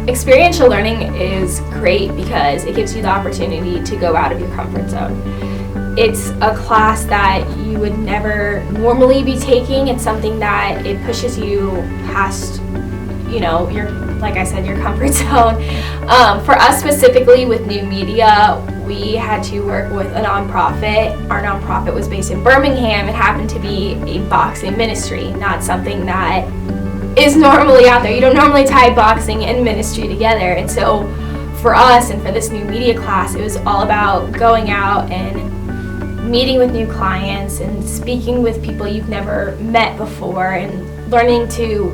experiential learning is great because it gives you the opportunity to go out of your comfort zone. It's a class that you would never normally be taking. It's something that it pushes you past, your, like I said, your comfort zone. For us specifically with new media, we had to work with a nonprofit. Our nonprofit was based in Birmingham. It happened to be a boxing ministry, not something that is normally out there. You don't normally tie boxing and ministry together. And so for us and for this new media class, it was all about going out and meeting with new clients and speaking with people you've never met before and learning to,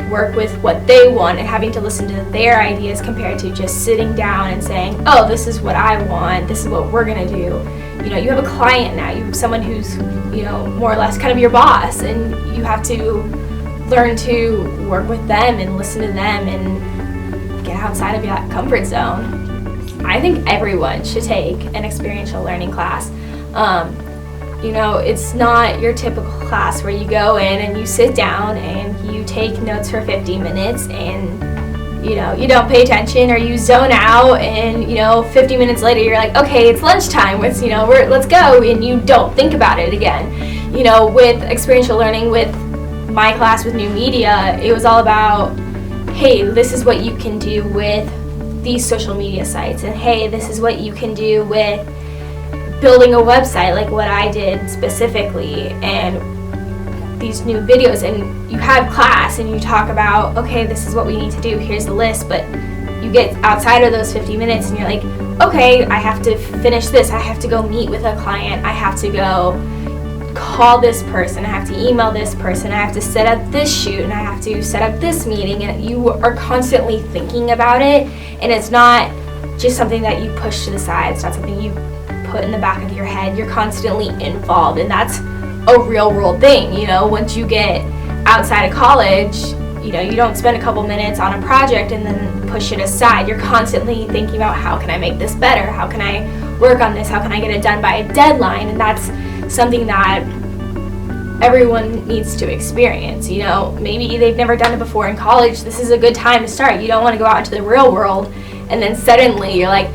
work with what they want and having to listen to their ideas compared to just sitting down and saying, oh, this is what I want, this is what we're going to do. You have a client now, you have someone who's, more or less kind of your boss, and you have to learn to work with them and listen to them and get outside of that comfort zone. I think everyone should take an experiential learning class. It's not your typical class where you go in and you sit down and you take notes for 50 minutes and, you don't pay attention or you zone out and, 50 minutes later you're like, okay, it's lunchtime, let's go, and you don't think about it again. With experiential learning, with my class with new media, it was all about, hey, this is what you can do with these social media sites, and hey, this is what you can do with building a website, like what I did specifically, and these new videos. And you have class and you talk about, okay, this is what we need to do, here's the list, but you get outside of those 50 minutes and you're like, okay, I have to finish this, I have to go meet with a client, I have to go call this person, I have to email this person, I have to set up this shoot, and I have to set up this meeting, and you are constantly thinking about it, and it's not just something that you push to the side, it's not something you put in the back of your head, you're constantly involved, and that's a real world thing. Once you get outside of college, you don't spend a couple minutes on a project and then push it aside. You're constantly thinking about, how can I make this better, how can I work on this, how can I get it done by a deadline, and that's something that everyone needs to experience. Maybe they've never done it before in college. This is a good time to start. You don't want to go out into the real world and then suddenly you're like,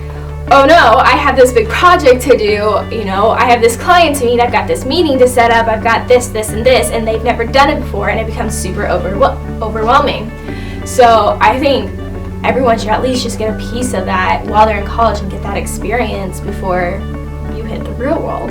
oh no, I have this big project to do, I have this client to meet, I've got this meeting to set up, I've got this, and this, and they've never done it before, and it becomes super overwhelming. So I think everyone should at least just get a piece of that while they're in college and get that experience before you hit the real world.